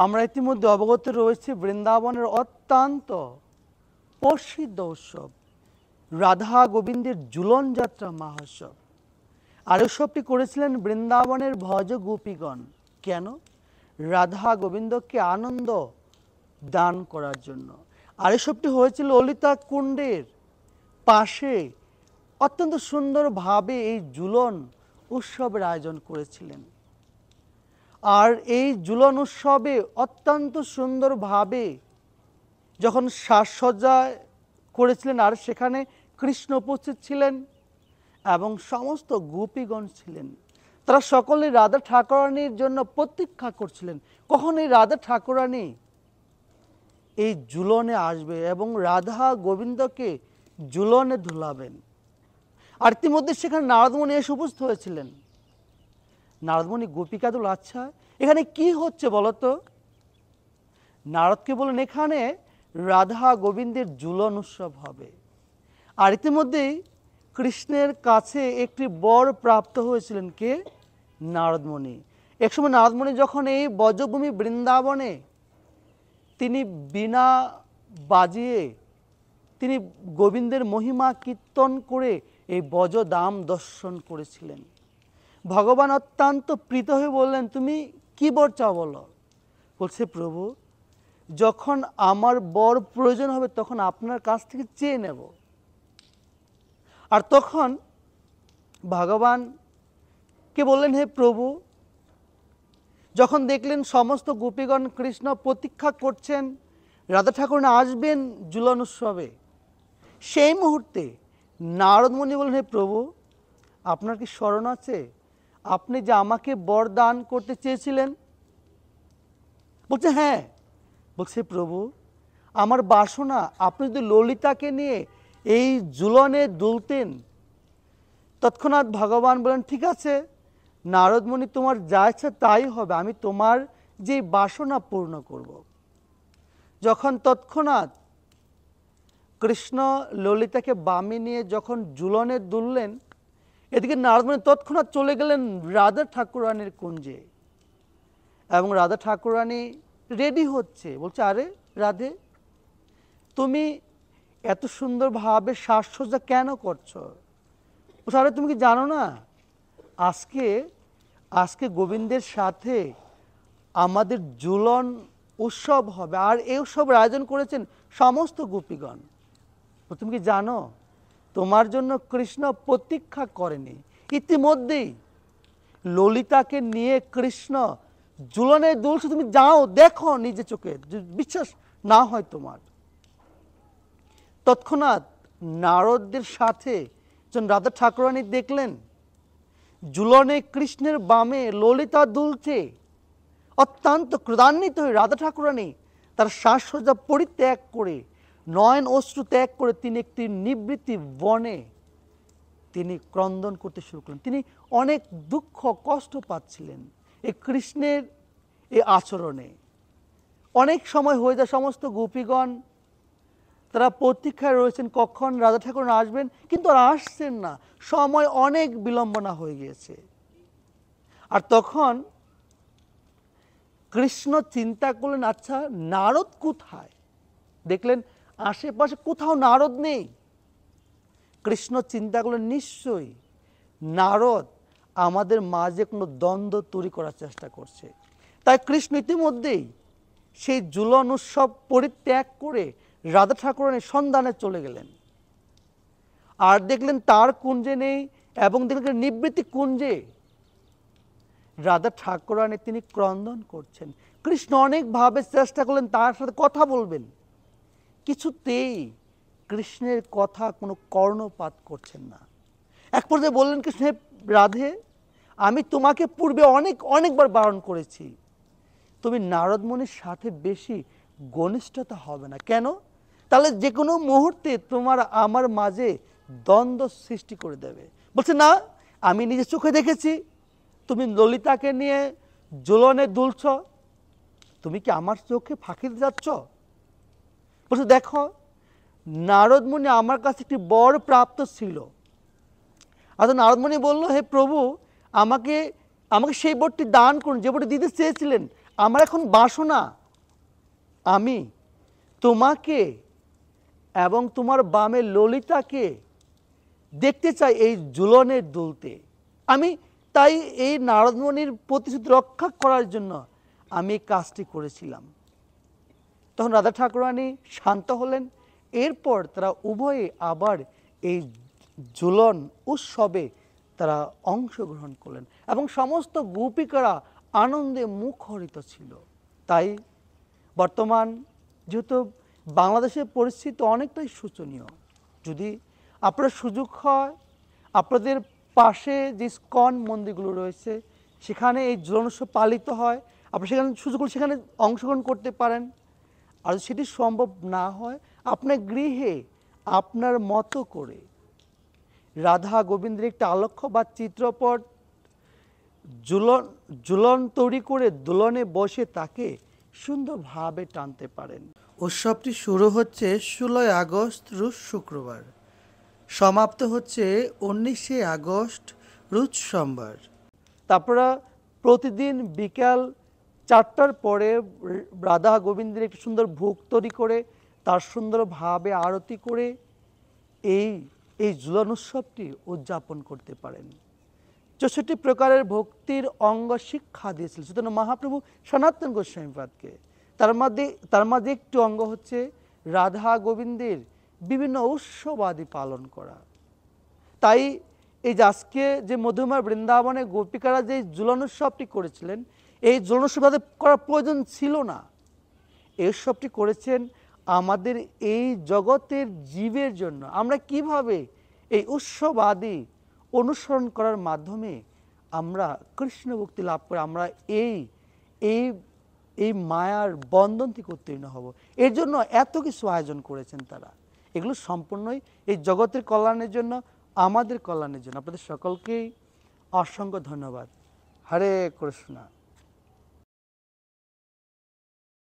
আমরা ইতিমধ্যে অবগত রয়েছে বৃন্দাবনের অত্যন্ত প্রসিদ্ধ উৎসব রাধা গোবিন্দের ঝুলন যাত্রা মহোৎসব। আর উৎসবটি করেছিলেন বৃন্দাবনের ভজ গোপীগণ। কেন? রাধা গোবিন্দকে আনন্দ দান করার জন্য। আর উৎসবটি হয়েছিল ললিতা কুণ্ডের পাশে। অত্যন্ত সুন্দরভাবে এই ঝুলন উৎসবের আয়োজন করেছিলেন। আর এই ঝুলন উৎসবে অত্যন্ত সুন্দরভাবে যখন সাজসজ্জা করেছিলেন, আর সেখানে কৃষ্ণ উপস্থিত ছিলেন এবং সমস্ত গোপীগণ ছিলেন। তারা সকলে রাধা ঠাকুরানীর জন্য প্রতীক্ষা করছিলেন কখন এই রাধা ঠাকুরানী এই ঝুলনে আসবে এবং রাধা গোবিন্দকে ঝুলনে ধুলাবেন। আর ইতিমধ্যে সেখানে নারদমণি এসে উপস্থিত হয়েছিলেন। নারদমণি গোপিকা দুল, আচ্ছা এখানে কি হচ্ছে বলতো? নারদকে বলেন এখানে রাধা গোবিন্দের ঝুলন উৎসব হবে। আর ইতিমধ্যেই কৃষ্ণের কাছে একটি বর প্রাপ্ত হয়েছিলেন। কে? নারদমণি। একসময় নারদমণি যখন এই ব্রজভূমি বৃন্দাবনে তিনি বীণা বাজিয়ে তিনি গোবিন্দের মহিমা কীর্তন করে এই ব্রজধাম দর্শন করেছিলেন। ভগবান অত্যন্ত প্রীত হয়ে বললেন, তুমি কি বর চাও বলো? বলছে, প্রভু যখন আমার বর প্রয়োজন হবে তখন আপনার কাছ থেকে চেয়ে নেব। আর তখন ভগবানকে বললেন, হে প্রভু, যখন দেখলেন সমস্ত গোপীগণ কৃষ্ণ প্রতীক্ষা করছেন রাধা ঠাকুর আসবেন ঝুলন উৎসবে, সেই মুহূর্তে নারদমণি বললেন, হে প্রভু, আপনার কি স্মরণ আছে আপনি যে আমাকে বর দান করতে চেয়েছিলেন? বলছে, হ্যাঁ। বলছে, প্রভু আমার বাসনা আপনি যদি ললিতাকে নিয়ে এই ঝুলনে দুলতেন। তৎক্ষণাৎ ভগবান বলেন, ঠিক আছে নারদমণি, তোমার যা ইচ্ছা তাই হবে, আমি তোমার যে বাসনা পূর্ণ করব। যখন তৎক্ষণাৎ কৃষ্ণ ললিতাকে বামে নিয়ে যখন ঝুলনে দুললেন, এদিকে নারদমণি তৎক্ষণাৎ চলে গেলেন রাধা ঠাকুরানীর কুঞ্জে। এবং রাধা ঠাকুরানী রেডি হচ্ছে। বলছে, আরে রাধে, তুমি এত সুন্দরভাবে সাজসজ্জা কেন করছো? বলছে, আরে তুমি কি জানো না আজকে গোবিন্দের সাথে আমাদের ঝুলন উৎসব হবে, আর এই উৎসবের আয়োজন করেছেন সমস্ত গোপীগণ। তুমি কি জানো তোমার জন্য কৃষ্ণ প্রতীক্ষা করেনি? ইতিমধ্যেই ললিতাকে নিয়ে কৃষ্ণ ঝুলনে দুলছে, তুমি যাও দেখো নিজে চোখে, বিশ্বাস না হয় তোমার। তৎক্ষণাৎ নারদদের সাথে যখন রাধা ঠাকুরানী দেখলেন ঝুলনে কৃষ্ণের বামে ললিতা দুলছে, অত্যন্ত ক্রোধান্বিত হয়ে রাধা ঠাকুরানী তার সাজসজ্জা পরিত্যাগ করে, নয়ন অশ্রু ত্যাগ করে তিনি একটি নিবৃত্তি বনে তিনি ক্রন্দন করতে শুরু করলেন। তিনি অনেক দুঃখ কষ্ট পাচ্ছিলেন এই কৃষ্ণের এই আচরণে। অনেক সময় হয়ে যায়, সমস্ত গোপীগণ তারা প্রতীক্ষায় রয়েছেন কখন রাধা ঠাকুর আসবেন, কিন্তু আর আসছেন না, সময় অনেক বিলম্বনা হয়ে গিয়েছে। আর তখন কৃষ্ণ চিন্তা করলেন, আচ্ছা নারদ কোথায়? দেখলেন আশেপাশে কোথাও নারদ নেই। কৃষ্ণ চিন্তা করলেন, নিশ্চয়ই নারদ আমাদের মাঝে কোনো দ্বন্দ্ব তৈরি করার চেষ্টা করছে। তাই কৃষ্ণ ইতিমধ্যেই সেই ঝুলন উৎসব পরিত্যাগ করে রাধা ঠাকুরানীর সন্ধানে চলে গেলেন। আর দেখলেন তার কুঞ্জে নেই, এবং দেখলেন নিবৃত্তি কুঞ্জে রাধা ঠাকুরানী তিনি ক্রন্দন করছেন। কৃষ্ণ অনেকভাবে চেষ্টা করলেন তার সাথে কথা বলবেন, কিছুতেই কৃষ্ণের কথা কোনো কর্ণপাত করছেন না। এক পর্যায়ে বললেন, কৃষ্ণ, রাধে, আমি তোমাকে পূর্বে অনেকবার বারণ করেছি, তুমি নারদমণির সাথে বেশি ঘনিষ্ঠতা হবে না। কেন? তাহলে যে কোনো মুহূর্তে তোমার আমার মাঝে দ্বন্দ্ব সৃষ্টি করে দেবে। বলছে, না, আমি নিজের চোখে দেখেছি তুমি ললিতাকে নিয়ে ঝুলনে দুলছ, তুমি কি আমার চোখে ফাঁকি দিতে যাচ্ছ? বলছে, দেখো নারদমণি আমার কাছে একটি বর প্রাপ্ত ছিল। আর নারদমণি বলল, হে প্রভু, আমাকে সেই বরটি দান করুন যে বরটি দিতে চেয়েছিলেন, আমার এখন বাসনা আমি তোমাকে এবং তোমার বামে ললিতাকে দেখতে চাই এই ঝুলনের দুলতে। আমি তাই এই নারদমণির প্রতিশ্রুতি রক্ষা করার জন্য আমি এই কাজটি করেছিলাম। তখন রাধা ঠাকুরানী শান্ত হলেন। এরপর তারা উভয়ে আবার এই ঝুলন উৎসবে তারা অংশগ্রহণ করলেন এবং সমস্ত গোপিকারা আনন্দে মুখরিত ছিল। তাই বর্তমান যেহেতু বাংলাদেশের পরিস্থিতি অনেকটাই শোচনীয়, যদি আপনার সুযোগ হয় আপনাদের পাশে যে ইস্কন মন্দিরগুলো রয়েছে সেখানে এই ঝুলন উৎসব পালিত হয়, আপনি সেখানে সুযোগ হলে সেখানে অংশগ্রহণ করতে পারেন। আর সেটি সম্ভব না হয় আপনার গৃহে আপনার মতো করে রাধা গোবিন্দের একটা আলক্ষ্য বা চিত্রপট ঝুলন তৈরি করে দোলনে বসে তাকে সুন্দরভাবে টানতে পারেন। উৎসবটি শুরু হচ্ছে 16 আগস্ট রোজ শুক্রবার, সমাপ্ত হচ্ছে 19 আগস্ট রোজ সোমবার। তারপরে প্রতিদিন বিকাল 4টার পরে রাধা গোবিন্দের একটি সুন্দর ভোগ তৈরি করে তার সুন্দরভাবে আরতি করে এই ঝুলন উৎসবটি উদযাপন করতে পারেন। 64 প্রকারের ভক্তির অঙ্গ শিক্ষা দিয়েছিল চৈতন্য মহাপ্রভু সনাতন গোস্বামীপাদকে। তার মাঝে একটি অঙ্গ হচ্ছে রাধা গোবিন্দের বিভিন্ন উৎসব আদি পালন করা। তাই এই যে আজকে যে মধুময় বৃন্দাবনে গোপিকারা যে ঝুলন উৎসবটি করেছিলেন, এই ঝুলন উৎসব তাদের করার প্রয়োজন ছিল না। এই উৎসবটি করেছেন আমাদের এই জগতের জীবের জন্য। আমরা কিভাবে এই উৎসব আদি অনুসরণ করার মাধ্যমে আমরা কৃষ্ণ ভক্তি লাভ করে আমরা এই এই এই মায়ার বন্ধন থেকে উত্তীর্ণ হব, এর জন্য এত কিছু আয়োজন করেছেন তারা। এগুলো সম্পূর্ণই এই জগতের কল্যাণের জন্য, আমাদের কল্যাণের জন্য। আপনাদের সকলকেই অসংখ্য ধন্যবাদ। হরে কৃষ্ণ।